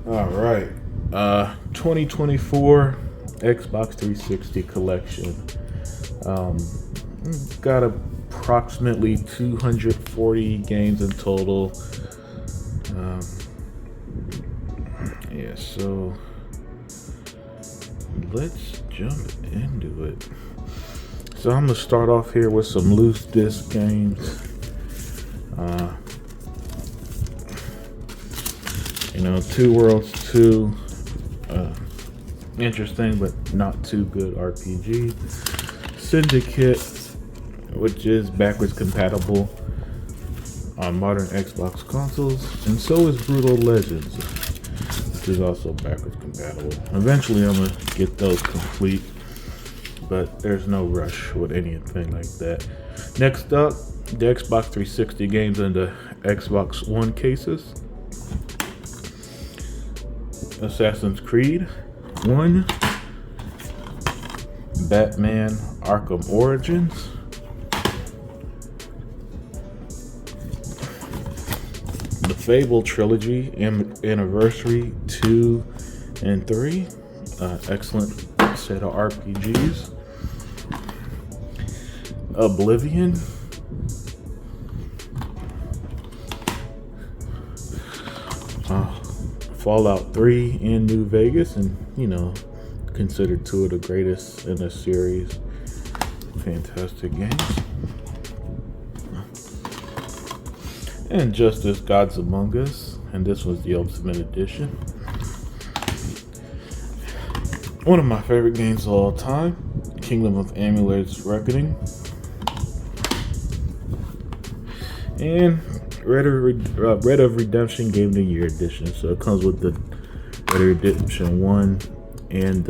All right. 2024 Xbox 360 collection. Um, got approximately 240 games in total. Um, yeah, so let's jump into it. So I'm gonna start off here with some loose disc games. Two Worlds 2, interesting but not too good RPG. Syndicate, which is backwards compatible on modern Xbox consoles, and so is Brutal Legends, which is also backwards compatible. Eventually I'm gonna get those complete, but there's no rush with anything like that. Next up, the Xbox 360 games in the Xbox One cases. Assassin's Creed 1, Batman Arkham Origins, the Fable Trilogy Anniversary 2 and 3, excellent set of RPGs. Oblivion, Fallout 3 in New Vegas, and considered two of the greatest in the series. Fantastic games. And Justice Gods Among Us, and this was the Ultimate Edition. One of my favorite games of all time, Kingdom of Amalur's Reckoning. And Red of Redemption Game of the Year Edition. So it comes with the Red of Redemption 1 and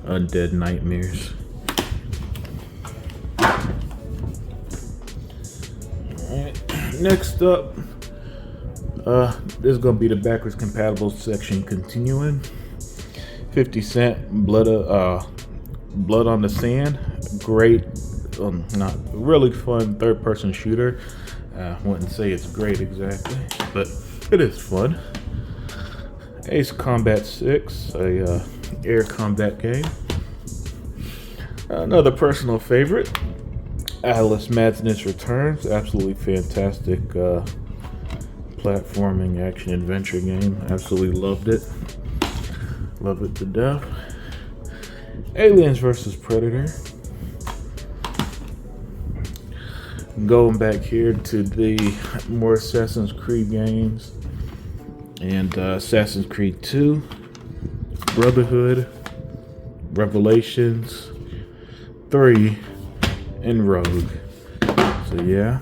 Undead Nightmares. Alright, next up, this is going to be the backwards compatible section continuing. 50 Cent, Blood on the Sand. Great, not really fun third-person shooter. I wouldn't say it's great exactly, but it is fun. Ace Combat 6, a air combat game. Another personal favorite, Alice Madness Returns. Absolutely fantastic platforming action adventure game. Absolutely loved it. Love it to death. Aliens vs. Predator. Going back here to the more Assassin's Creed games, and Assassin's Creed 2, Brotherhood, Revelations 3, and Rogue. So yeah,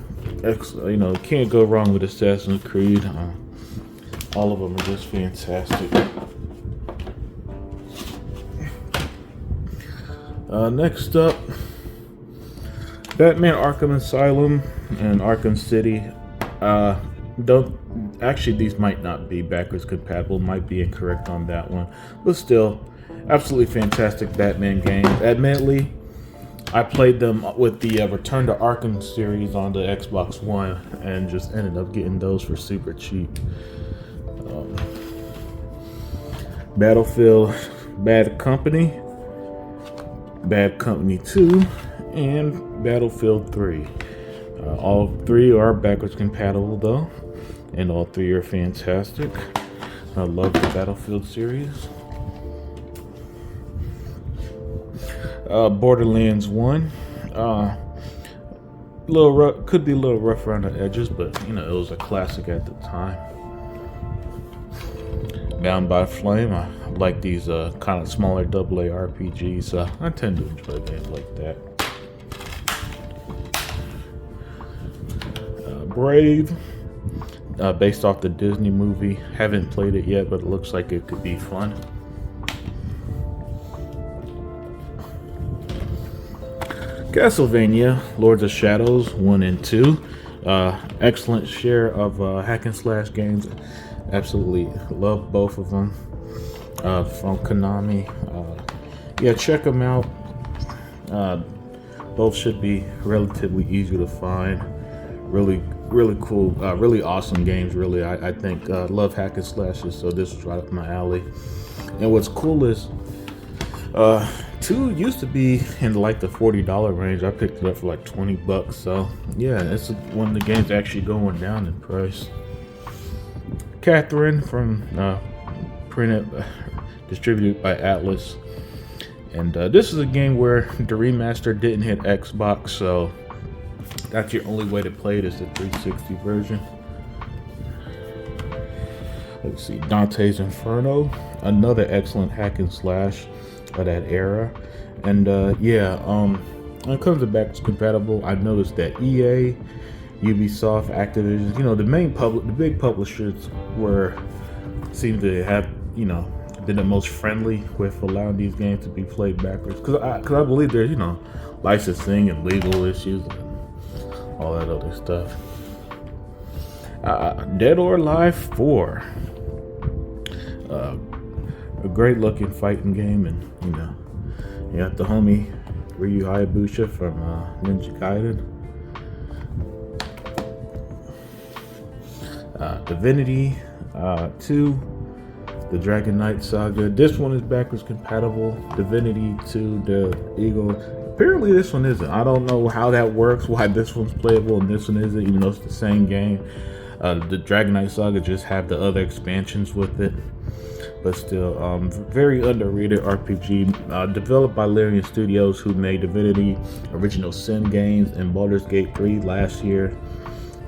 can't go wrong with Assassin's Creed. All of them are just fantastic. Next up, Batman Arkham Asylum and Arkham City. These might not be backwards compatible, might be incorrect on that one, but still, absolutely fantastic Batman games. Admittedly, I played them with the Return to Arkham series on the Xbox One and just ended up getting those for super cheap. Battlefield Bad Company, Bad Company 2, and Battlefield 3. All three are backwards compatible though, and all three are fantastic. I love the Battlefield series. Borderlands 1, could be a little rough around the edges, but it was a classic at the time. Bound by Flame, I like these kind of smaller AA RPGs. I tend to enjoy games like that. Brave, based off the Disney movie. Haven't played it yet, but it looks like it could be fun. Castlevania, Lords of Shadows 1 and 2. Excellent share of hack and slash games. Absolutely love both of them. From Konami. Check them out. Both should be relatively easy to find. Really really cool, really awesome games. Really, I think love hack and slashes, so this was right up my alley. And what's cool is, 2 used to be in like the $40 range. I picked it up for like $20. So yeah, it's one of the games actually going down in price. Catherine from printed, distributed by Atlas. And this is a game where the remaster didn't hit Xbox, so that's your only way to play it is the 360 version. Let's see, Dante's Inferno, another excellent hack and slash of that era. And when it comes to backwards compatible, I noticed that EA, Ubisoft, Activision, the big publishers seem to have, been the most friendly with allowing these games to be played backwards. Because I believe there's, licensing and legal issues and all that other stuff. Dead or Alive 4. A great looking fighting game, and you got the homie Ryu Hayabusa from Ninja Gaiden. Divinity 2, the Dragon Knight Saga. This one is backwards compatible. Divinity 2, the Eagle. Apparently this one isn't. I don't know how that works, why this one's playable and this one isn't, even though it's the same game. The Dragon Knight Saga just have the other expansions with it. But still, very underrated RPG, developed by Larian Studios, who made Divinity, Original Sin games, and Baldur's Gate 3 last year.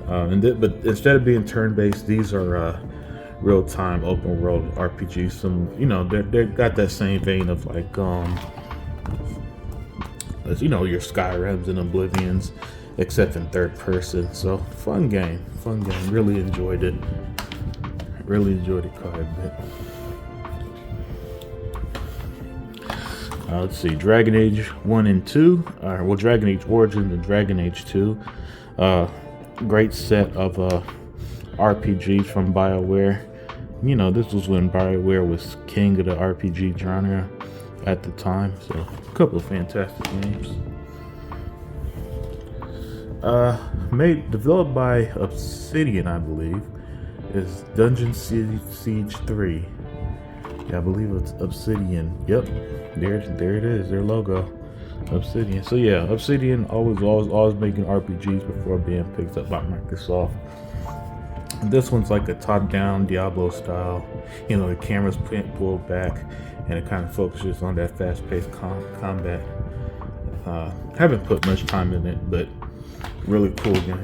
But instead of being turn-based, these are real-time open-world RPGs. Some, they've got that same vein of like, your Skyrims and Oblivions, except in third person. So fun game. Really enjoyed it. Quite a bit. Let's see, Dragon Age 1 and 2, Dragon Age Origins and Dragon Age 2. Great set of RPGs from BioWare. This was when BioWare was king of the RPG genre at the time, so a couple of fantastic games. Developed by Obsidian, I believe, is Dungeon Siege 3. Yeah, I believe it's Obsidian. Yep, there it is, their logo, Obsidian. So yeah, Obsidian always making RPGs before being picked up by Microsoft. And this one's like a top-down Diablo style. The camera's pulled back, and it kind of focuses on that fast-paced combat. Haven't put much time in it, but really cool game.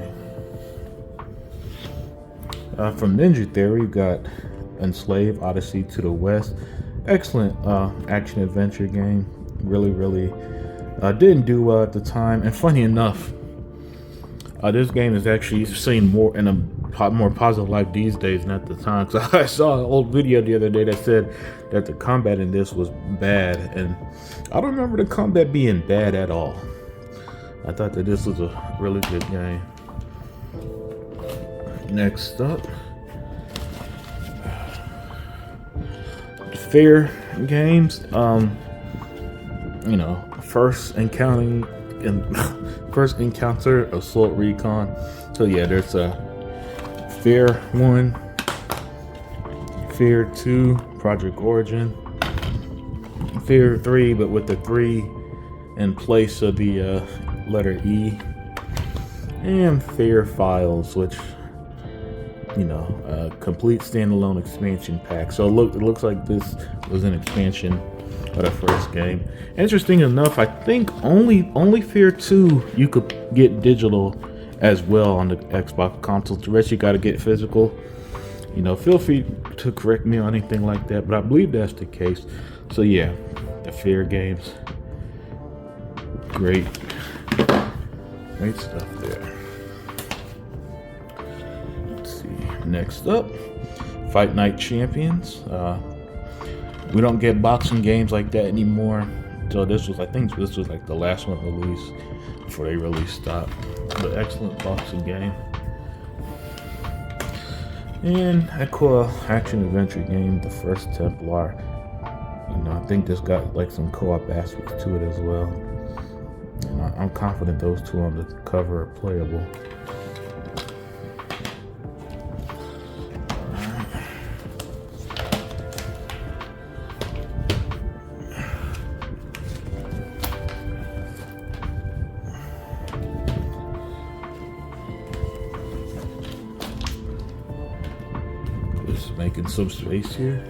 From Ninja Theory, you got Enslaved: Odyssey to the West. Excellent action adventure game. Really didn't do well at the time. And funny enough, this game is actually seen more in a more positive light these days than at the time. So I saw an old video the other day that said that the combat in this was bad, and I don't remember the combat being bad at all. I thought that this was a really good game. Next up, Fair Games. First encounter Assault Recon. So yeah, there's a Fair 1, Fair 2, Project Origin, Fair 3, but with the 3 in place of the letter E, and Fair Files, which a complete standalone expansion pack. So it looks like this was an expansion of the first game. Interesting enough, I think only Fair 2 you could get digital as well on the Xbox consoles. The rest you got to get physical. Feel free to correct me on anything like that, but I believe that's the case. So yeah, the Fair Games, great stuff there. Next up, Fight Night Champions. We don't get boxing games like that anymore. So I think this was like the last one released before they really stopped. But excellent boxing game. And a cool action adventure game, The First Templar. I think this got like some co-op aspects to it as well. And I'm confident those two on the cover are playable. Just making some space here.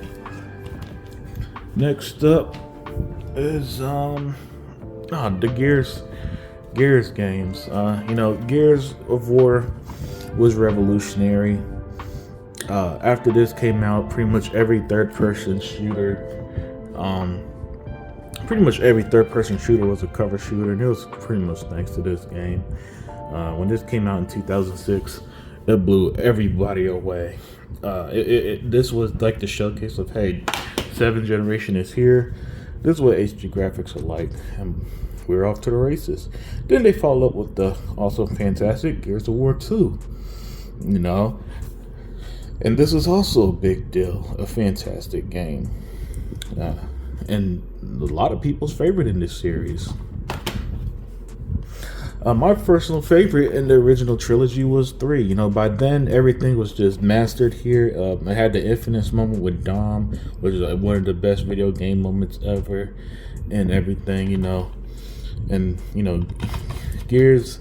Next up is the Gears games. Gears of War was revolutionary. After this came out, pretty much every third-person shooter was a cover shooter, and it was pretty much thanks to this game. When this came out in 2006, it blew everybody away. This was like the showcase of, hey, 7th generation is here. This is what HD graphics are like, and we're off to the races. Then they follow up with the also fantastic Gears of War 2. And this is also a big deal, a fantastic game, and a lot of people's favorite in this series. My personal favorite in the original trilogy was 3. By then everything was just mastered here. I had the infamous moment with Dom, which is one of the best video game moments ever, and everything. And Gears.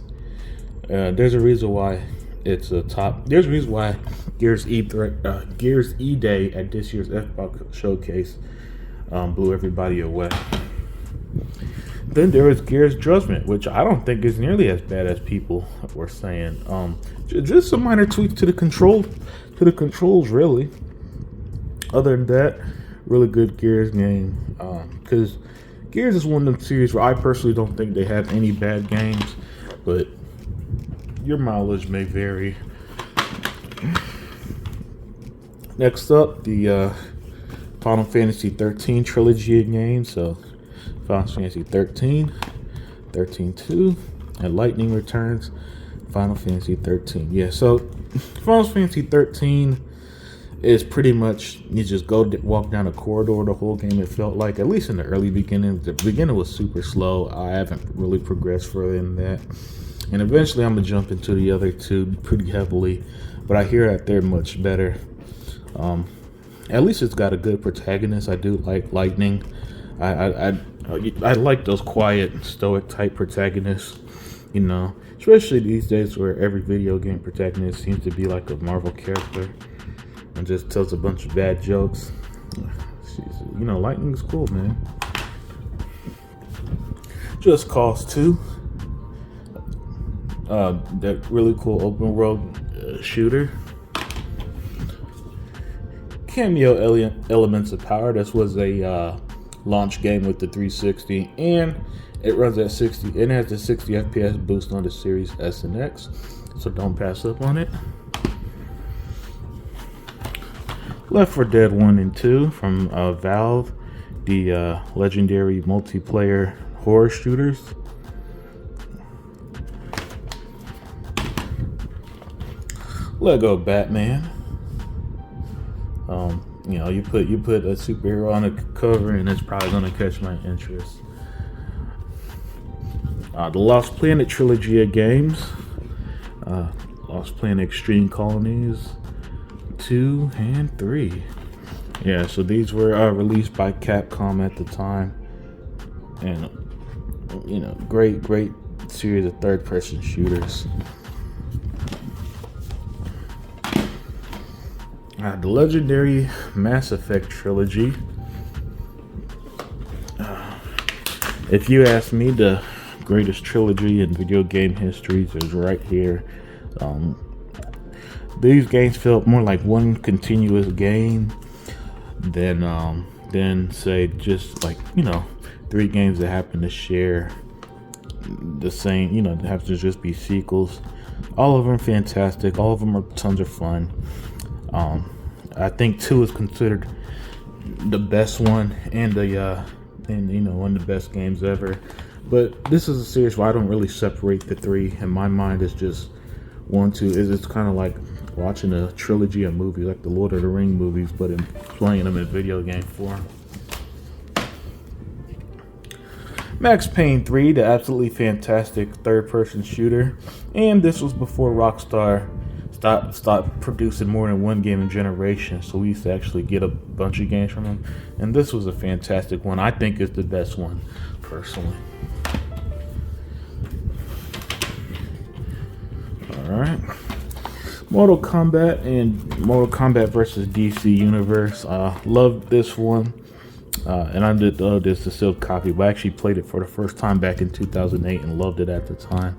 There's a reason why it's a top. There's a reason why Gears E Day at this year's Xbox showcase blew everybody away. Then there was Gears Judgment, which I don't think is nearly as bad as people were saying. Just some minor tweaks to the controls, really. Other than that, really good Gears game. Because Gears is one of them series where I personally don't think they have any bad games, but your mileage may vary. Next up, the Final Fantasy 13 trilogy of games. So Final Fantasy 13, 13-2, and Lightning Returns, Final Fantasy 13. Yeah, so Final Fantasy 13 is pretty much, you just walk down a corridor the whole game, it felt like, at least in the early beginning. The beginning was super slow. I haven't really progressed further than that. And eventually I'm going to jump into the other two pretty heavily, but I hear that they're much better. At least it's got a good protagonist. I do like Lightning. I like those quiet, stoic type protagonists, especially these days where every video game protagonist seems to be like a Marvel character and just tells a bunch of bad jokes. Lightning's cool, man. Just Cause 2, that really cool open world shooter. Cameo Elements of Power. This was a launch game with the 360, and it runs at 60. It has the 60 FPS boost on the Series S and X, so don't pass up on it. Left 4 Dead 1 and 2 from Valve, the legendary multiplayer horror shooters. Lego Batman. You put a superhero on a cover, and it's probably gonna catch my interest. The Lost Planet trilogy of games. Lost Planet Extreme Colonies 2 and 3. Yeah, so these were released by Capcom at the time, and great series of third-person shooters. The legendary Mass Effect trilogy. If you ask me, the greatest trilogy in video game history is right here. These games felt more like one continuous game than say just like 3 games that happen to share the same. Have to just be sequels. All of them fantastic. All of them are tons of fun. I think 2 is considered the best one, and one of the best games ever. But this is a series where I don't really separate the 3. In my mind, it's just 1, 2. It's kind of like watching a trilogy of movies, like the Lord of the Rings movies, but playing them in video game form. Max Payne 3, the absolutely fantastic third-person shooter, and this was before Rockstar stopped producing more than one game a generation, so we used to actually get a bunch of games from them, and this was a fantastic one. I think it's the best one, personally. Alright, Mortal Kombat and Mortal Kombat versus DC Universe. Loved this one. And I did this the sealed copy, but I actually played it for the first time back in 2008 and loved it at the time.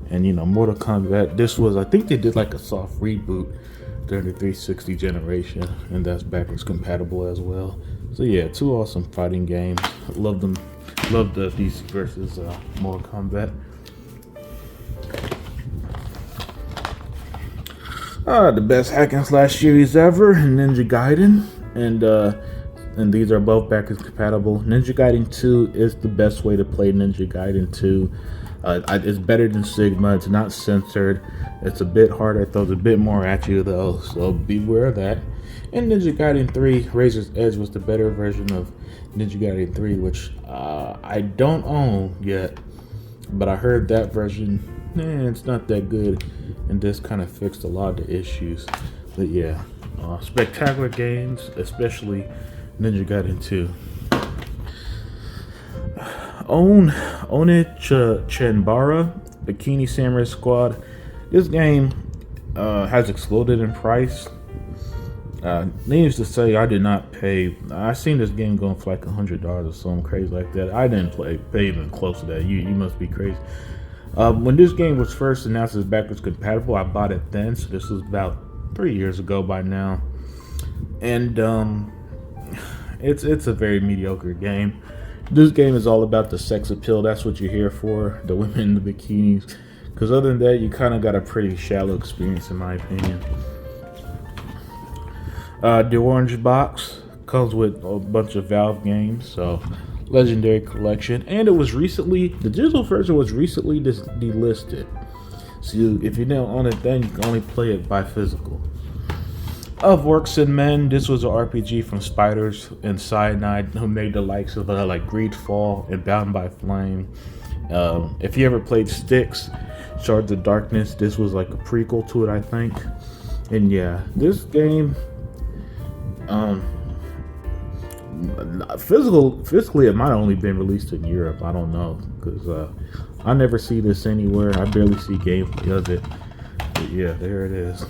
And you know, Mortal Kombat, this was, I think they did like a soft reboot during the 360 generation, and that's backwards compatible as well. So yeah, two awesome fighting games. Love them. Love the DC versus Mortal Kombat. The best hack and slash series ever, Ninja Gaiden, and these are both backwards compatible. Ninja Gaiden 2 is the best way to play Ninja Gaiden 2. It's better than Sigma. It's not censored. It's a bit harder. It throws a bit more at you though, so beware of that. And Ninja Gaiden 3, Razor's Edge was the better version of Ninja Gaiden 3, which I don't own yet, but I heard that version, it's not that good, and this kind of fixed a lot of the issues. But yeah, spectacular games, especially Ninja Gaiden 2. Onechanbara, Bikini Samurai Squad. This game has exploded in price. Needless to say, I did not pay. I seen this game going for like $100 or something crazy like that. I didn't pay even close to that. You must be crazy. When this game was first announced as backwards compatible, I bought it then. So this was about 3 years ago by now, and it's a very mediocre game. This game is all about the sex appeal. That's what you're here for, the women in the bikinis. Because other than that, you kind of got a pretty shallow experience, in my opinion. The orange box comes with a bunch of Valve games, so Legendary Collection. And it was recently, the digital version was recently delisted. So if you don't own it then, you can only play it by physical. Of Orcs and Men, this was an RPG from Spiders and Cyanide, who made the likes of like Greedfall and Bound by Flame. If you ever played Styx, Shards of Darkness, this was like a prequel to it, I think. And yeah, this game, physically it might have only been released in Europe. I don't know, because I never see this anywhere. I barely see gameplay of it. But yeah, there it is.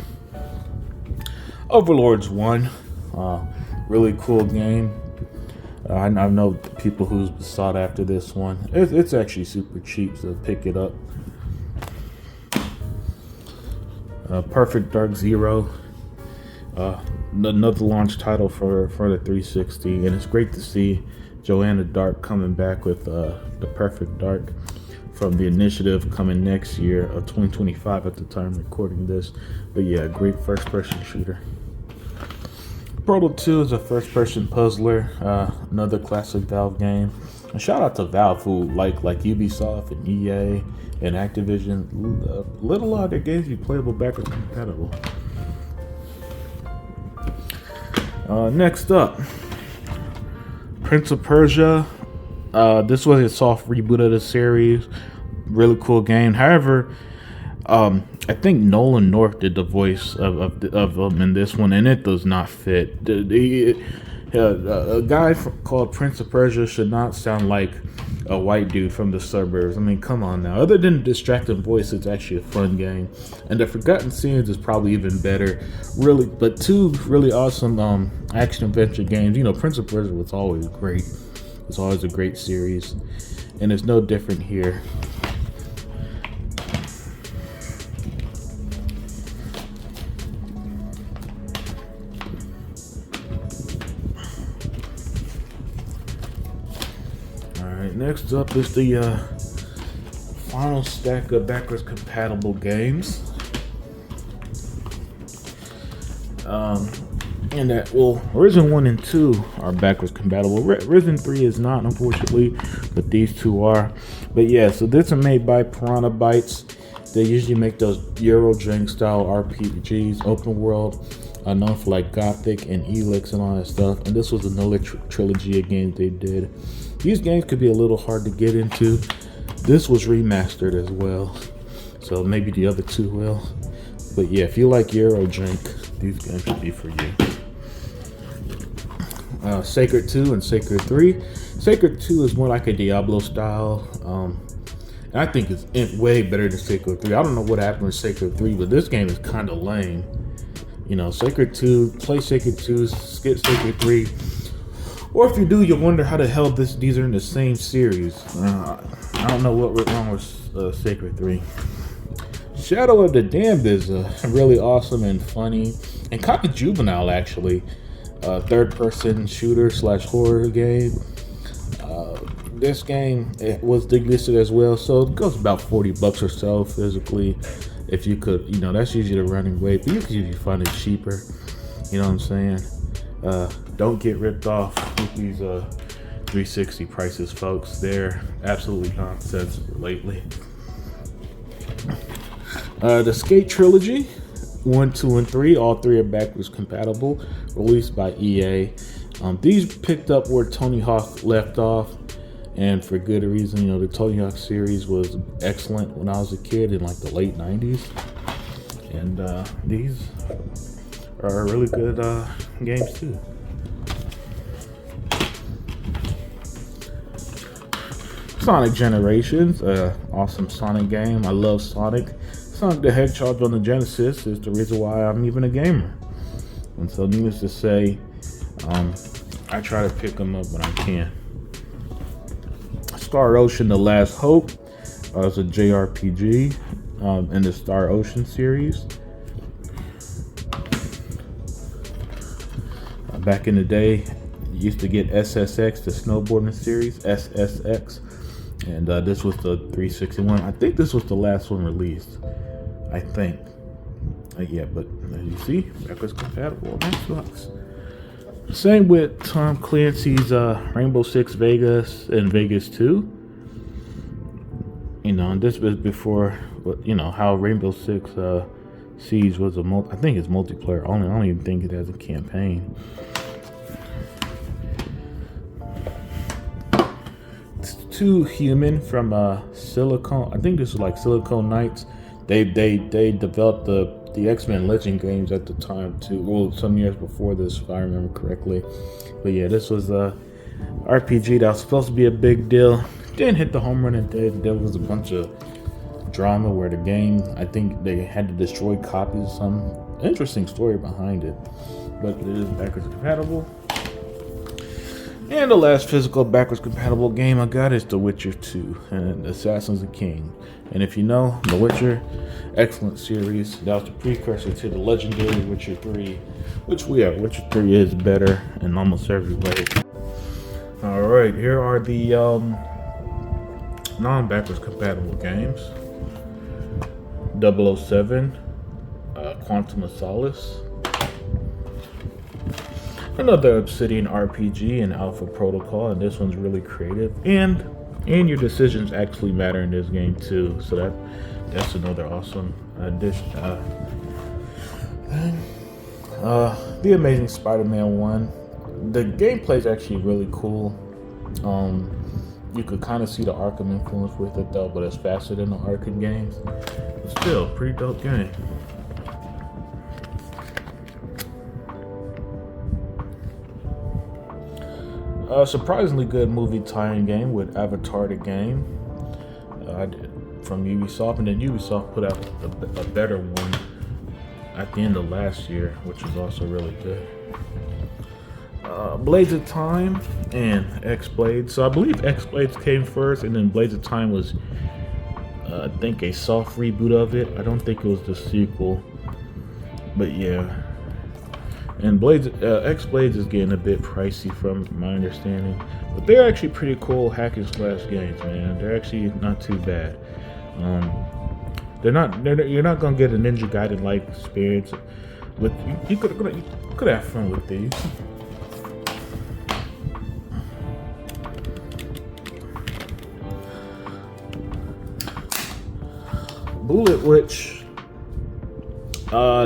Overlords 1, really cool game. I know people who's sought after this one. It's actually super cheap, so pick it up. Perfect Dark Zero, another launch title for the 360, and it's great to see Joanna Dark coming back with the Perfect Dark from the initiative coming next year of 2025 at the time recording this. But yeah, great first-person shooter. Portal 2 is a first-person puzzler, another classic Valve game. And shout out to Valve, who like Ubisoft and EA and Activision, let a lot of their games be playable backwards compatible. Next up, Prince of Persia. This was a soft reboot of the series. Really cool game. However, I think Nolan North did the voice of them in this one, and it does not fit. A guy called Prince of Persia should not sound like a white dude from the suburbs. I mean, come on now. Other than distracting voice, it's actually a fun game, and the Forgotten Scenes is probably even better. Really, but two really awesome action adventure games. You know, Prince of Persia was always great. It's always a great series, and it's no different here. Next up is the final stack of backwards compatible games. And that, well, Risen 1 and 2 are backwards compatible. Risen 3 is not, unfortunately, but these two are. But yeah, so this are made by Piranha Bytes. They usually make those Eurojank style RPGs, open world, known for like Gothic and Elix and all that stuff. And this was another trilogy of games they did. These games could be a little hard to get into. This was remastered as well, so maybe the other two will. But yeah, if you like Eurojank, these games should be for you. Sacred 2 and Sacred 3. Sacred 2 is more like a Diablo style. I think it's way better than Sacred 3. I don't know what happened with Sacred 3, but this game is kind of lame. You know, Sacred 2, play Sacred 2, skip Sacred 3. Or if you do, you'll wonder how the hell these are in the same series. I don't know what went wrong with Sacred 3. Shadow of the Damned is really awesome and funny and kind of juvenile, actually. Third-person shooter / horror game. This game, it was delisted as well, so it goes about $40 or so physically. If you could, you know, that's usually the running rate, but you could usually find it cheaper. You know what I'm saying? Don't get ripped off with these 360 prices, folks. They're absolutely nonsense lately. The Skate Trilogy, 1, 2, and 3, all 3 are backwards compatible, released by EA. These picked up where Tony Hawk left off, and for good reason. You know, the Tony Hawk series was excellent when I was a kid in like the late 90s. And these are really good games too. Sonic Generations, awesome Sonic game. I love Sonic. Sonic the Hedgehog on the Genesis is the reason why I'm even a gamer. And so needless to say, I try to pick them up when I can. Star Ocean: The Last Hope is a JRPG in the Star Ocean series. Back in the day, you used to get SSX, the snowboarding series, SSX, and this was the 361. I think this was the last one released. I think. Yeah, but as you see, backwards compatible on Xbox. Same with Tom Clancy's Rainbow Six Vegas and Vegas 2. You know, and this was before, you know, how Rainbow Six Siege was I think it's multiplayer only. I don't even think it has a campaign. It's Too Human from Silicon. I think this was like Silicon Knights. They developed the X-Men Legend games at the time too. Well, some years before this, if I remember correctly. But yeah, this was a RPG that was supposed to be a big deal. Didn't hit the home run it did. There was a bunch of drama where the game, I think they had to destroy copies. Some interesting story behind it. But it is backwards compatible. And the last physical backwards compatible game I got is The Witcher 2 and Assassins of King. And if you know, The Witcher, excellent series. That was the precursor to the legendary Witcher 3, which Witcher 3 is better in almost every way. Alright, here are the non-backwards compatible games. 007, Quantum of Solace. Another Obsidian RPG and Alpha Protocol, and this one's really creative. And your decisions actually matter in this game too, so that's another awesome addition. The Amazing Spider-Man 1. The gameplay is actually really cool. You could kind of see the Arkham influence with it though, but it's faster than the Arkham games. But still, pretty dope game. Surprisingly good movie tie-in game with Avatar the game from Ubisoft, and then Ubisoft put out a better one at the end of last year, which was also really good. Blades of Time and X-Blades. So I believe X-Blades came first, and then Blades of Time was, I think, a soft reboot of it. I don't think it was the sequel, but yeah. And X-Blades is getting a bit pricey from my understanding, but they're actually pretty cool hack and slash games, man. They're actually not too bad. You're not gonna get a Ninja Gaiden like experience. With you could have fun with these. Bullet Witch.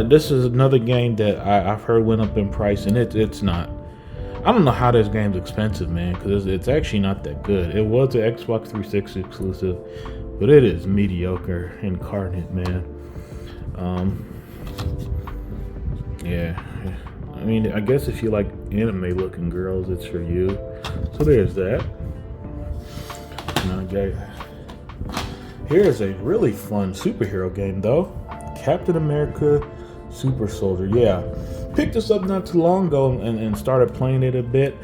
This is another game that I've heard went up in price, and it's not. I don't know how this game's expensive, man, because it's actually not that good. It was an Xbox 360 exclusive, but it is mediocre incarnate, man. Yeah. I mean, I guess if you like anime-looking girls, it's for you. So there's that. Here's a really fun superhero game though. Captain America Super Soldier. Yeah. Picked this up not too long ago and started playing it a bit.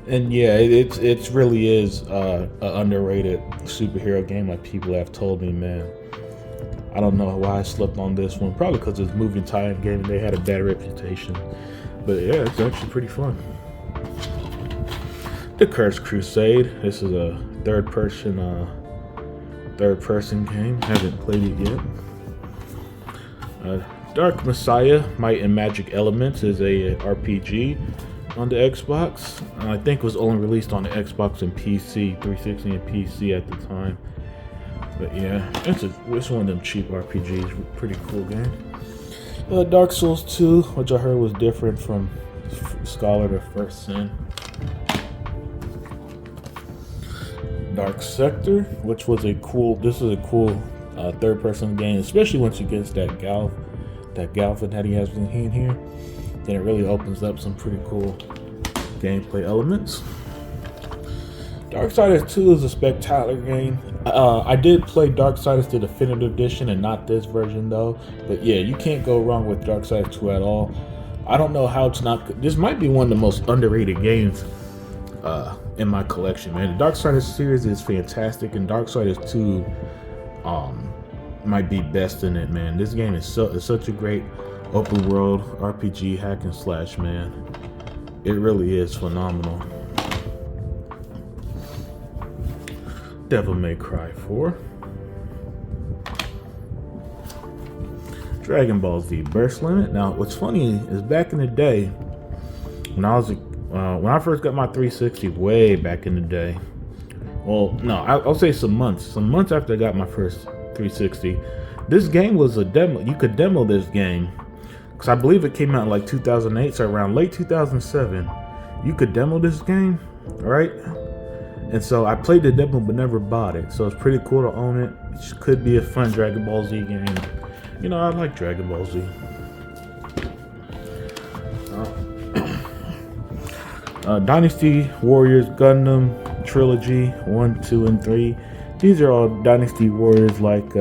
And yeah, it's really is an underrated superhero game, like people have told me, man. I don't know why I slept on this one. Probably because it's a moving tie-in game and they had a bad reputation. But yeah, it's actually pretty fun. The Cursed Crusade. This is a third-person game. Haven't played it yet. Dark Messiah: Might and Magic Elements is a RPG on the Xbox. I think it was only released on the Xbox and PC, 360 and PC at the time. But yeah, it's one of them cheap RPGs. Pretty cool game. Dark Souls 2, which I heard was different from Scholar the First Sin. Dark Sector, which was a cool. This is a cool third-person game, especially once you get that Galvin that he has in here. Then it really opens up some pretty cool gameplay elements. Darksiders 2 is a spectacular game. I did play Darksiders the Definitive Edition and not this version though. But yeah, you can't go wrong with Darksiders 2 at all. I don't know how it's not. This might be one of the most underrated games in my collection, man. The Darksiders series is fantastic, and Darksiders 2 might be best in it, man. This game is such a great open world RPG hack and slash, man. It really is phenomenal. Devil May Cry 4. Dragon Ball Z Burst Limit. Now, what's funny is back in the day, when I first got my 360, way back in the day. Well, no, I'll say some months after I got my first 360. This game was a demo. You could demo this game, because I believe it came out in like 2008, so around late 2007. You could demo this game, right? And so I played the demo but never bought it. So it's pretty cool to own it. It could be a fun Dragon Ball Z game. You know, I like Dragon Ball Z. Dynasty Warriors Gundam Trilogy 1, 2, and 3. These are all Dynasty Warriors like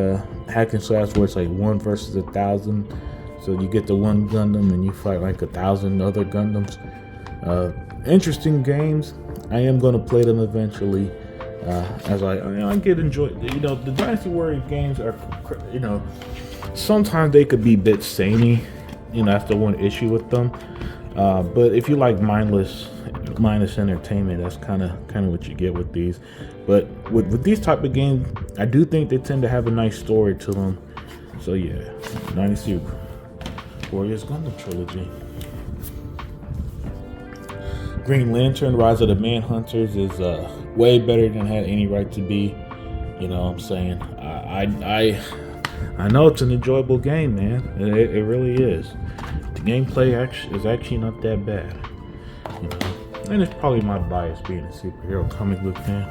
hack and slash where it's like 1 versus 1,000. So you get the one Gundam and you fight like 1,000 other Gundams. Interesting games. I am going to play them eventually as I get enjoyed. You know, the Dynasty Warriors games are, you know, sometimes they could be a bit samey. You know, that's the one issue with them. But if you like mindless entertainment, that's kind of what you get with these. But with these type of games, I do think they tend to have a nice story to them. So yeah, Dynasty Warriors Gundam Trilogy. Green Lantern Rise of the Manhunters is way better than it had any right to be. You know what I'm saying? I know it's an enjoyable game, man. It really is. The gameplay is actually not that bad. You know? And it's probably my bias being a superhero comic book fan.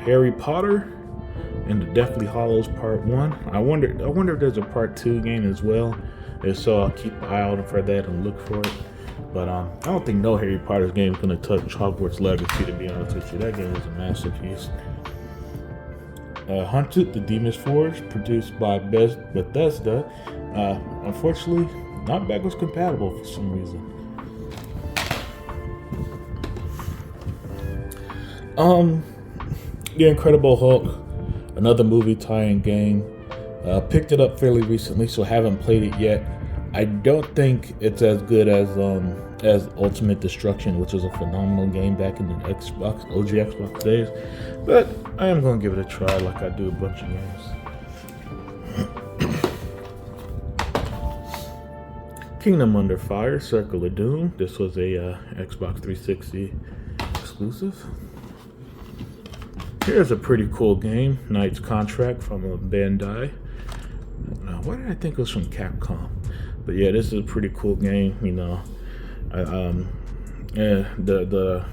Harry Potter and the Deathly Hallows Part 1. I wonder if there's a Part 2 game as well. If so, I'll keep an eye out for that and look for it. But I don't think no Harry Potter's game is going to touch Hogwarts Legacy, to be honest with you. That game is a masterpiece. Hunted, the Demon's Forge, produced by Bethesda. Unfortunately, not backwards compatible for some reason. The Incredible Hulk, another movie tie-in game. Picked it up fairly recently, so haven't played it yet. I don't think it's as good as Ultimate Destruction, which was a phenomenal game back in the OG Xbox days. But I am going to give it a try like I do a bunch of games. Kingdom Under Fire, Circle of Doom. This was a Xbox 360 exclusive. Here's a pretty cool game, Knight's Contract from Bandai. Why did I think it was from Capcom? But yeah, this is a pretty cool game. You know, the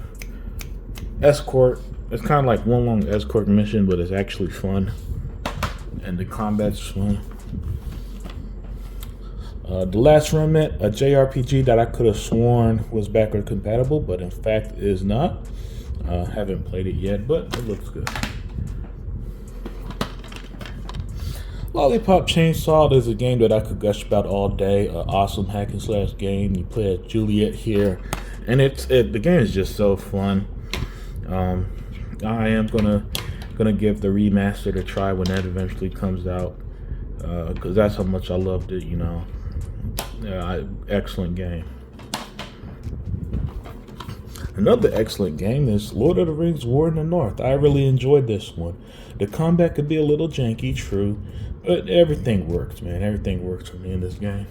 escort. It's kind of like one long escort mission, but it's actually fun, and the combat's fun. The Last Remnant, a JRPG that I could have sworn was backward compatible, but in fact is not. Haven't played it yet, but it looks good. Lollipop Chainsaw is a game that I could gush about all day. Awesome hack and slash game. You play as Juliet here, and the game is just so fun. I am gonna give the remastered a try when that eventually comes out, because that's how much I loved it. Excellent game. Another excellent game is Lord of the Rings: War in the North. I really enjoyed this one. The combat could be a little janky, true, but everything works, man. Everything works for me in this game.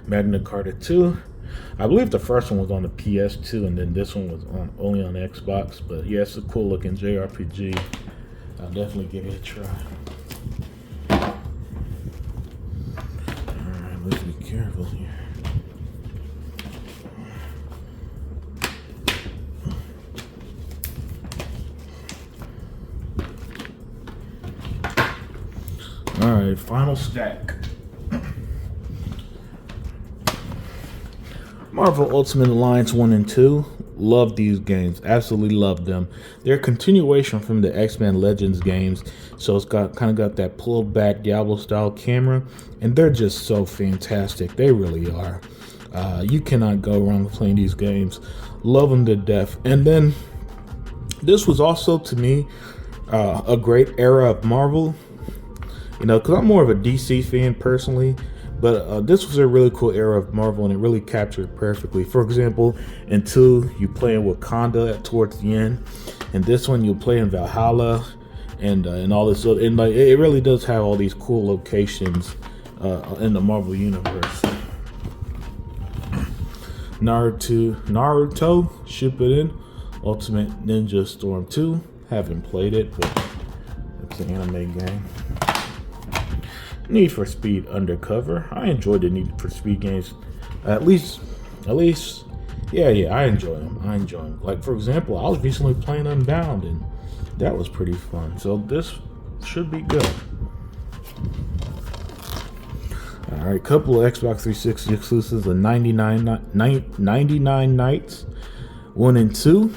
Magna Carta 2. I believe the first one was on the PS2, and then this one was only on Xbox. But yeah, it's a cool looking JRPG. I'll definitely give it a try. Alright, let's be careful here. Alright, final stack. Marvel Ultimate Alliance 1 and 2. Love these games. Absolutely love them. They're a continuation from the X-Men Legends games. So it's kind of got that pulled back Diablo style camera. And they're just so fantastic. They really are. You cannot go wrong with playing these games. Love them to death. And then this was also, to me, a great era of Marvel. Because I'm more of a DC fan personally, but this was a really cool era of Marvel, and it really captured it perfectly. For example, in 2, you play in Wakanda towards the end, and this one you'll play in Valhalla, and all this. And it really does have all these cool locations in the Marvel universe. Naruto Shippuden Ultimate Ninja Storm 2. Haven't played it, but it's an anime game. Need for Speed Undercover. I enjoyed the Need for Speed games. At least, yeah, I enjoy them. Like, for example, I was recently playing Unbound, and that was pretty fun. So this should be good. All right, couple of Xbox 360 exclusives: the 99 Nights 1 and 2.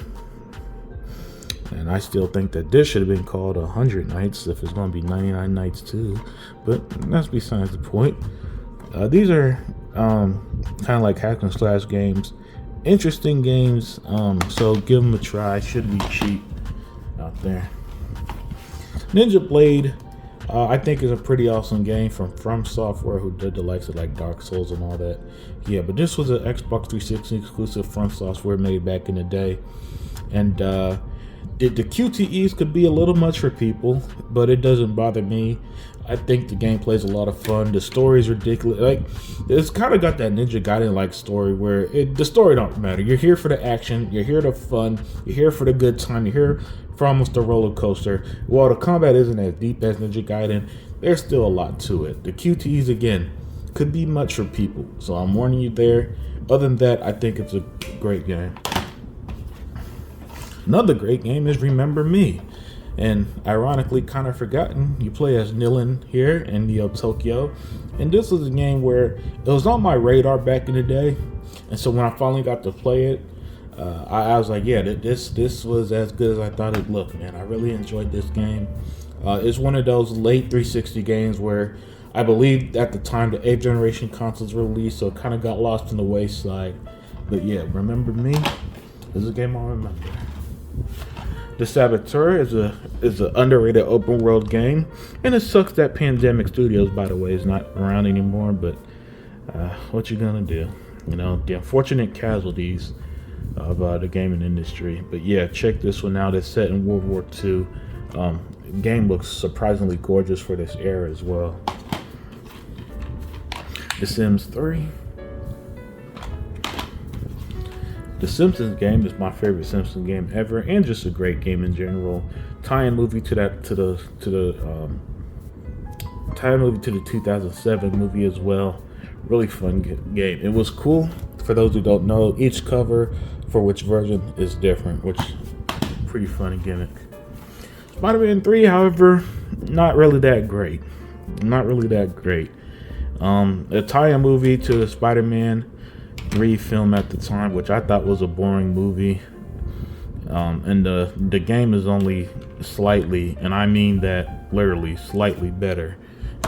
And I still think that this should have been called 100 Nights if it's going to be 99 Nights too. But that's besides the point. These are kind of like hack and slash games. Interesting games. So give them a try. Should be cheap out there. Ninja Blade, I think is a pretty awesome game from Software, who did the likes of like Dark Souls and all that. Yeah, but this was an Xbox 360 exclusive from Software made back in the day. And the QTEs could be a little much for people, but it doesn't bother me. I think the gameplay is a lot of fun. The story is ridiculous. Like, it's kind of got that Ninja Gaiden like story where the story don't matter. You're here for the action. You're here to fun. You're here for the good time. You're here for almost a roller coaster. While the combat isn't as deep as Ninja Gaiden, there's still a lot to it. The QTEs, again, could be much for people. So I'm warning you there. Other than that, I think it's a great game. Another great game is Remember Me. And ironically, kind of forgotten, you play as Nilin here in Neo Tokyo. And this was a game where it was on my radar back in the day. And so when I finally got to play it, I was like, yeah, this was as good as I thought it looked, man. I really enjoyed this game. It's one of those late 360 games where I believe at the time the 8th generation consoles were released, so it kind of got lost in the wayside. But yeah, Remember Me is a game I'll remember. The Saboteur is an underrated open world game, and it sucks that Pandemic Studios, by the way, is not around anymore. But what you gonna do? The unfortunate casualties of the gaming industry. But yeah, check this one out. It's set in World War II. Game looks surprisingly gorgeous for this era as well. The Sims 3. The Simpsons game is my favorite Simpsons game ever, and just a great game in general. Tie-in movie to the 2007 movie as well. Really fun game. It was cool. For those who don't know, each cover for which version is different, which is pretty funny gimmick. Spider-Man 3, however, not really that great. A tie-in movie to Spider-Man. re-film at the time, which I thought was a boring movie. And the game is only slightly, and I mean that literally, slightly better.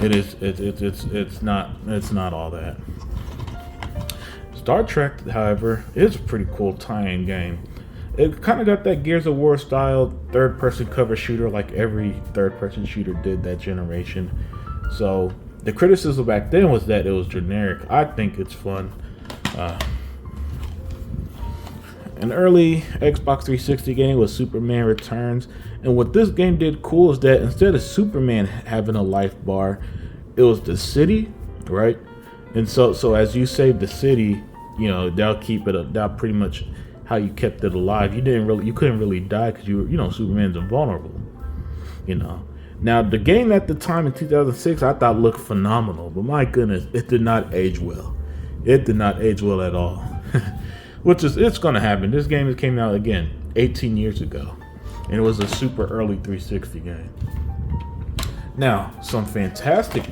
It's not all that. Star Trek, however, is a pretty cool tie-in game. It kind of got that Gears of War style third-person cover shooter, like every third-person shooter did that generation. So the criticism back then was that it was generic. I think it's fun. An early Xbox 360 game was Superman Returns, and what this game did cool is that instead of Superman having a life bar, it was the city, right? And so as you save the city, they'll keep it up. That pretty much how you kept it alive. You couldn't really die because Superman's invulnerable. Now the game at the time in 2006 I thought looked phenomenal, but my goodness, it did not age well. It did not age well at all. It's gonna happen. This game came out again 18 years ago, and it was a super early 360 game. Now, some fantastic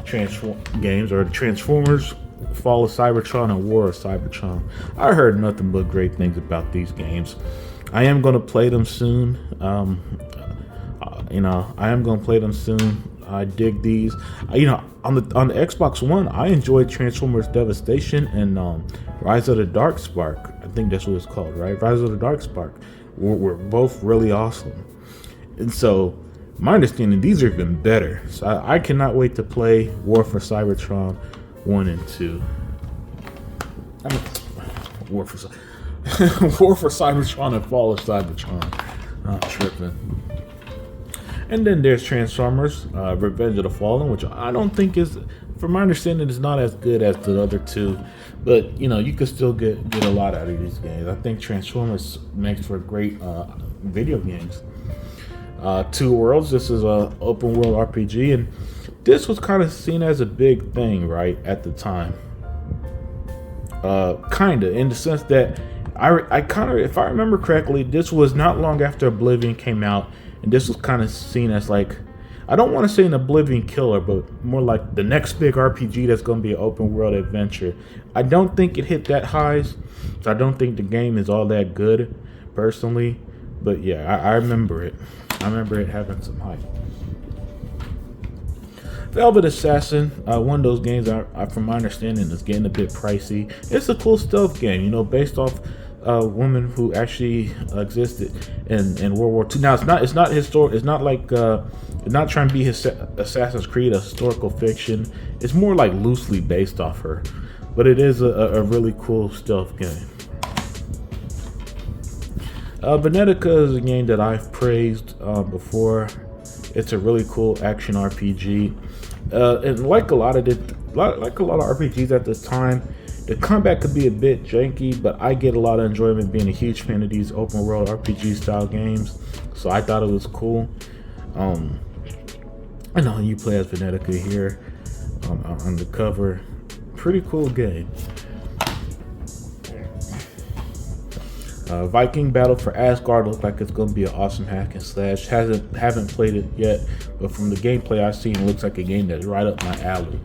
games are Transformers, Fall of Cybertron, and War of Cybertron. I heard nothing but great things about these games. I am gonna play them soon. I am gonna play them soon. I dig these. On the Xbox One, I enjoyed Transformers Devastation and Rise of the Dark Spark. I think that's what it's called, right? Rise of the Dark Spark were both really awesome. And so, my understanding, these are even better. So I cannot wait to play War for Cybertron 1 and 2. War for Cybertron and Fall of Cybertron. I'm tripping. And then there's Transformers, Revenge of the Fallen, which I don't think is, from my understanding, is not as good as the other two. But, you can still get a lot out of these games. I think Transformers makes for great video games. Two Worlds, this is a open world RPG, and this was kind of seen as a big thing, right, at the time. Kind of, in the sense that if I remember correctly, this was not long after Oblivion came out. And this was kind of seen as like, I don't want to say an Oblivion killer, but more like the next big RPG that's going to be an open world adventure. I don't think it hit that highs. So I don't think the game is all that good, personally. But yeah, I remember it. I remember it having some hype. Velvet Assassin, one of those games from my understanding is getting a bit pricey. It's a cool stealth game, based off a woman who actually existed in World War II. Now it's not historic. It's not like it's not trying to be Assassin's Creed, a historical fiction. It's more like loosely based off her, but it is a really cool stealth game. Venetica is a game that I've praised before. It's a really cool action RPG, and like a lot of RPGs at this time, the combat could be a bit janky, but I get a lot of enjoyment being a huge fan of these open world RPG style games. So I thought it was cool. I know you play as Venetica here on the cover. Pretty cool game. Viking Battle for Asgard looks like it's gonna be an awesome hack and slash. Haven't played it yet, but from the gameplay I've seen, it looks like a game that's right up my alley.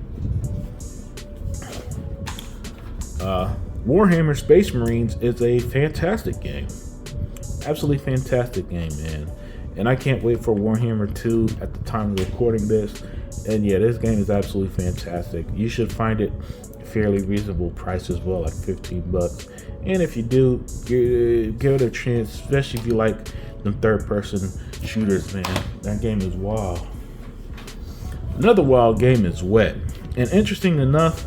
Warhammer Space Marines is a fantastic game. Absolutely fantastic game, man. And I can't wait for Warhammer 2 at the time of recording this. And yeah, this game is absolutely fantastic. You should find it fairly reasonable price as well, like $15. And if you do, give it a chance, especially if you like them third-person shooters, man. That game is wild. Another wild game is Wet. And interesting enough,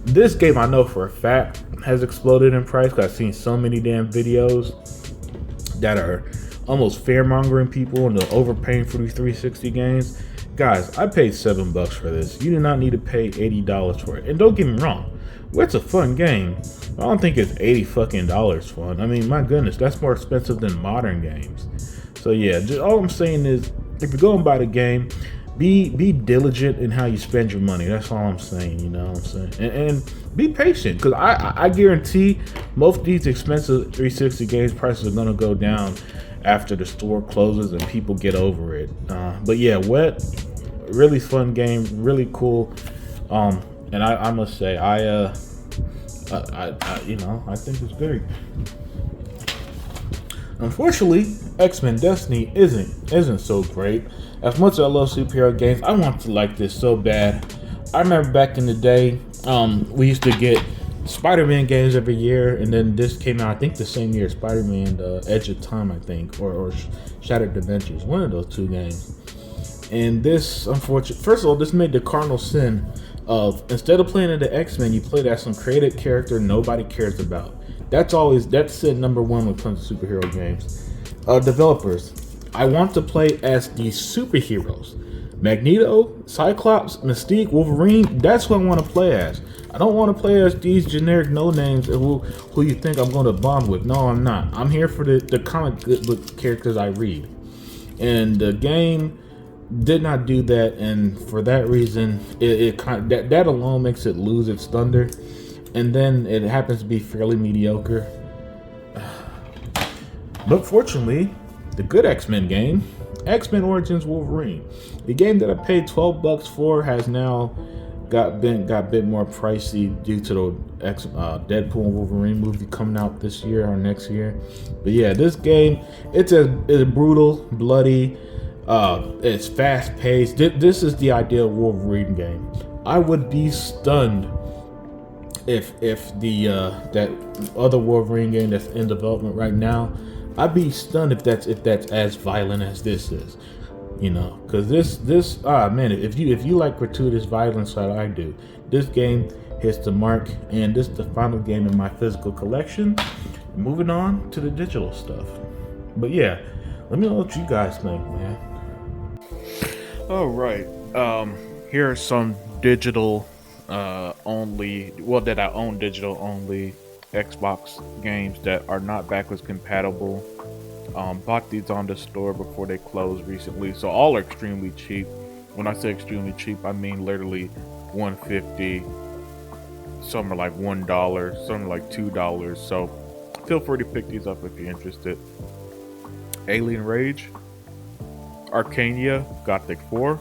this game I know for a fact has exploded in price because I've seen so many damn videos that are almost fear-mongering people and overpaying for these 360 games. Guys, I paid $7 for this. You do not need to pay $80 for it. And don't get me wrong, Wet's a fun game. I don't think it's $80 fucking fun. I mean, my goodness, that's more expensive than modern games. So yeah, just all I'm saying is, if you're going to buy the game, be diligent in how you spend your money. That's all I'm saying, you know what I'm saying? And be patient, because I guarantee most of these expensive 360 games prices are going to go down after the store closes and people get over it. But yeah, Wet, really fun game, really cool. And I must say, I I think it's great. Unfortunately, X-Men Destiny isn't so great. As much as I love superhero games, I want to like this so bad. I remember back in the day, we used to get Spider-Man games every year, and then this came out, I think, the same year, Spider-Man: Edge of Time, I think, or Shattered Dimensions, one of those two games. And this, unfortunately, first of all, this made the cardinal sin of instead of playing as the X-Men, you played as some created character nobody cares about. That's sin number one when it comes to superhero games. Developers, I want to play as these superheroes. Magneto, Cyclops, Mystique, Wolverine, that's who I want to play as. I don't want to play as these generic no-names who you think I'm going to bond with. No, I'm not. I'm here for the comic book characters I read. And the game did not do that, and for that reason, that alone makes it lose its thunder. And then it happens to be fairly mediocre. But fortunately, the good X-Men game, X-Men Origins Wolverine, the game that I paid $12 for, has now got a bit more pricey due to the Deadpool and Wolverine movie coming out this year or next year. But yeah, this game, it's brutal, bloody. It's fast paced. This is the ideal Wolverine game. I would be stunned if the that other Wolverine game that's in development right now, I'd be stunned if that's as violent as this is. Because this man, if you like gratuitous violence like I do, this game hits the mark, and this is the final game in my physical collection. Moving on to the digital stuff. But yeah, let me know what you guys think, man. All right. Here are some digital that I own digital only Xbox games that are not backwards compatible. Bought these on the store before they closed recently, so all are extremely cheap. When I say extremely cheap, I mean literally $1.50. Some are like $1, some are like $2. So feel free to pick these up if you're interested. Alien Rage, Arcania, Gothic 4,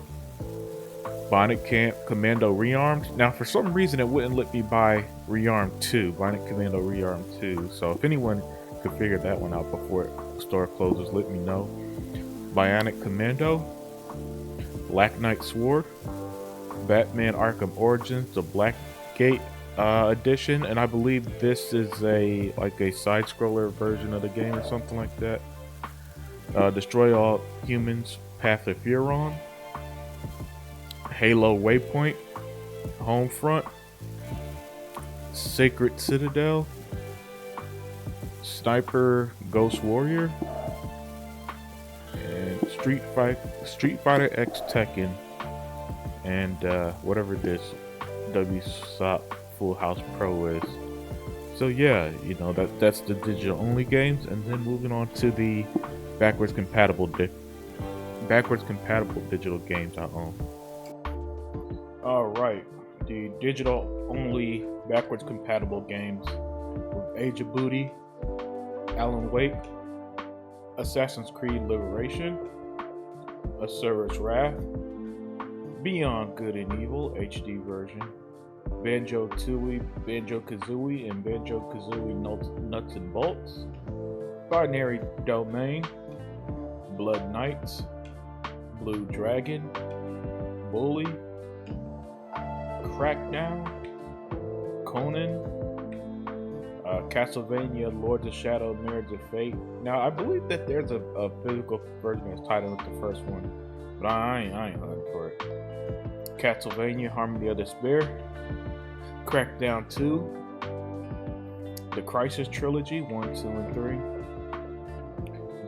Bionic Commando Rearmed. Now, for some reason, it wouldn't let me buy Rearmed 2, Bionic Commando Rearmed 2. So if anyone could figure that one out before the store closes, let me know. Bionic Commando, Black Knight Sword, Batman Arkham Origins, the Blackgate edition, and I believe this is a side-scroller version of the game or something like that. Destroy All Humans, Path of Furon, Halo Waypoint, Homefront, Sacred Citadel, Sniper Ghost Warrior, and Street Fighter X Tekken, and whatever this WSOP Full House Pro is. So yeah, that's the digital only games, and then moving on to the backwards compatible digital games I own. All right, the digital only backwards compatible games with Age of Booty, Alan Wake, Assassin's Creed Liberation, Asura's Wrath, Beyond Good and Evil HD version, Banjo-Tooie, Banjo-Kazooie, and Banjo-Kazooie Nuts and Bolts, Binary Domain, Blood Knights, Blue Dragon, Bully, Crackdown, Conan, Castlevania Lords of Shadow, Mirrors of Fate. Now, I believe that there's a physical version that's titled with the first one, but I ain't hunting for it. Castlevania Harmony of Despair, Crackdown 2, the Crisis Trilogy 1, 2, and 3,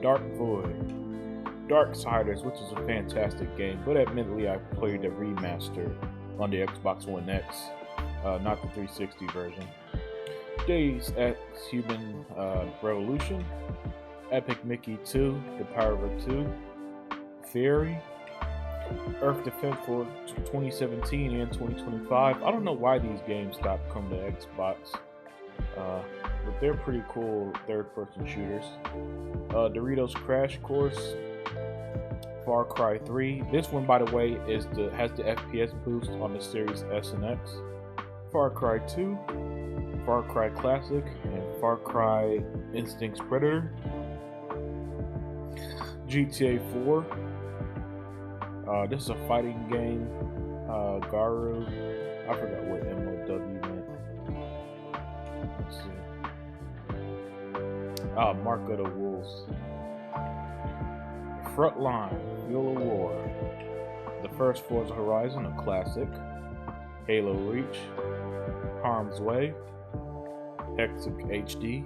Dark Void, Darksiders, which is a fantastic game, but admittedly I played the remaster on the Xbox One X, not the 360 version. Deus Ex Human Revolution, Epic Mickey 2, The Power of 2, Theory, Earth Defense for 2017 and 2025. I don't know why these games stopped coming to Xbox, but they're pretty cool third-person shooters. Doritos Crash Course, Far Cry 3. This one, by the way, has the FPS boost on the Series S and X. Far Cry 2, Far Cry Classic, and Far Cry Instincts Predator. GTA 4. This is a fighting game. Garu. I forgot what MOW meant. Let's see. Mark of the Wolves. Frontline. Fuel of War. The first Forza Horizon, a classic. Halo Reach. Harm's Way. Hexac HD.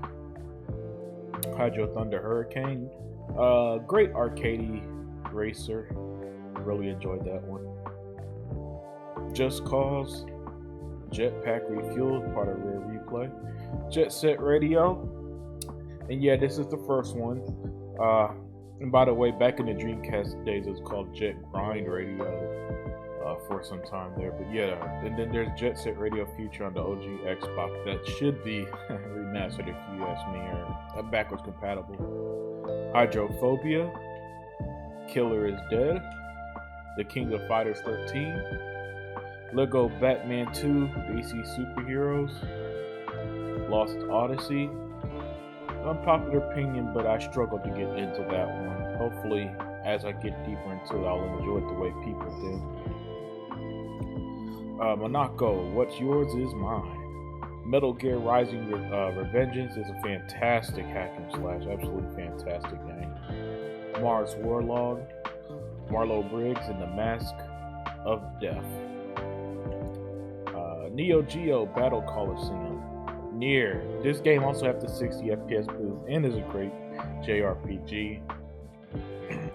Hydro Thunder Hurricane. Great arcade racer. Really enjoyed that one. Just Cause. Jetpack Refueled, part of Rare Replay. Jet Set Radio. And yeah, this is the first one. And by the way, back in the Dreamcast days, it was called Jet Grind Radio for some time there. But yeah, and then there's Jet Set Radio Future on the OG Xbox that should be remastered if you ask me, or backwards compatible. Hydrophobia. Killer is Dead. The King of Fighters 13. Lego Batman 2 DC Superheroes. Lost Odyssey. Unpopular opinion, but I struggled to get into that one. Hopefully, as I get deeper into it, I'll enjoy it the way people do. Monaco, what's yours is mine. Metal Gear Rising Revengeance is a fantastic hack and slash, absolutely fantastic game. Mars Warlord, Marlo Briggs, and the Mask of Death. Neo Geo Battle Coliseum. Nier. This game also has the 60 FPS boost and is a great JRPG.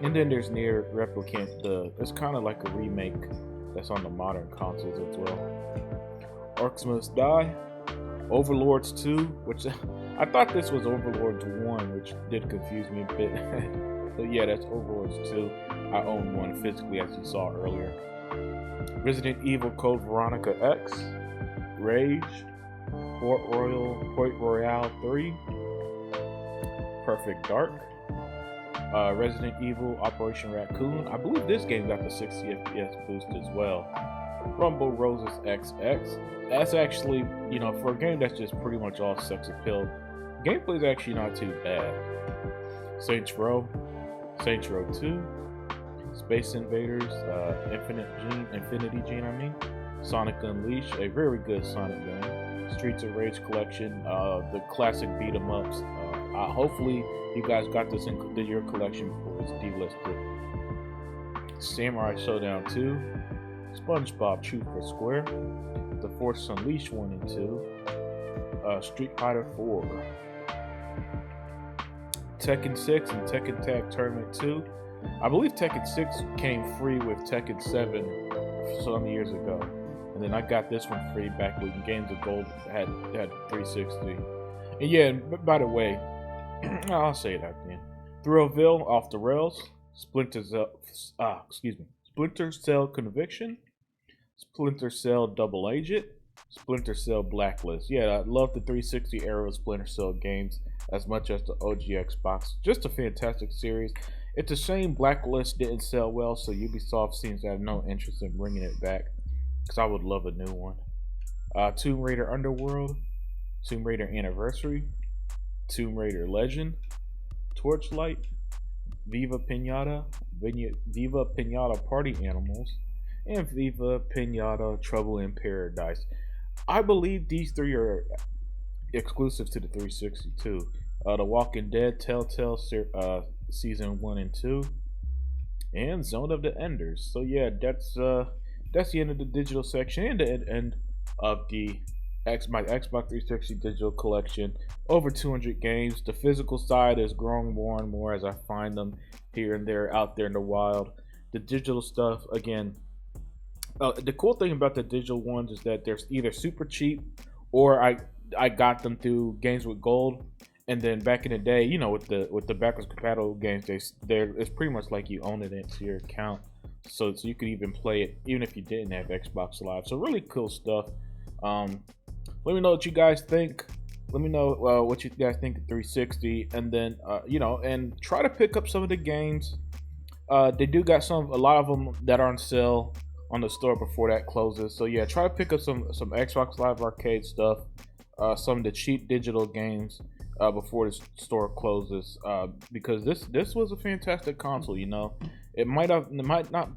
And then there's Nier Replicant. It's kind of like a remake that's on the modern consoles as well. Orcs Must Die. Overlords 2, which I thought this was Overlords 1, which did confuse me a bit. But yeah, that's Overlords 2. I own one physically, as you saw earlier. Resident Evil Code Veronica X. Rage. Port Royale 3. Perfect Dark. Resident Evil Operation Raccoon. I believe this game got the 60 FPS boost as well. Rumble Roses XX. That's actually, for a game that's just pretty much all sex appeal, gameplay is actually not too bad. Saints Row 2, Space Invaders, Infinity Gene, Sonic Unleashed, a very good Sonic game. Streets of Rage collection, the classic beat 'em ups. Hopefully you guys got this in your collection before it's delisted. Samurai Showdown 2, SpongeBob Truth or Square, The Force Unleashed 1 and 2, Street Fighter 4, Tekken 6 and Tekken Tag Tournament 2. I believe Tekken 6 came free with Tekken 7 some years ago. And then I got this one free back when Games of Gold had 360. And yeah, by the way, I'll say that then. Thrillville Off the Rails, Splinter Cell Conviction, Splinter Cell Double Agent, Splinter Cell Blacklist. Yeah, I love the 360 era of Splinter Cell games as much as the OG Xbox. Just a fantastic series. It's a shame Blacklist didn't sell well, so Ubisoft seems to have no interest in bringing it back, because I would love a new one. Tomb Raider Underworld, Tomb Raider Anniversary, Tomb Raider Legend, Torchlight, Viva Pinata Party Animals, and Viva Pinata Trouble in Paradise. I believe these three are exclusive to the 360 too. The Walking Dead Telltale Season 1 and 2, and Zone of the Enders. So yeah, that's the end of the digital section and the end of my Xbox 360 digital collection. Over 200 games. The physical side is growing more and more as I find them here and there out there in the wild. The digital stuff, again, the cool thing about the digital ones is that they're either super cheap or I got them through Games with Gold. And then back in the day, with the backwards compatible games, it's pretty much like you own it into your account. So you could even play it even if you didn't have Xbox Live. So really cool stuff. Let me know what you guys think. Let me know what you guys think of 360, and then and try to pick up some of the games. They do got a lot of them that are on sale on the store before that closes. So yeah, try to pick up some Xbox Live Arcade stuff. some of the cheap digital games before the store closes, because this was a fantastic console. You know, it might not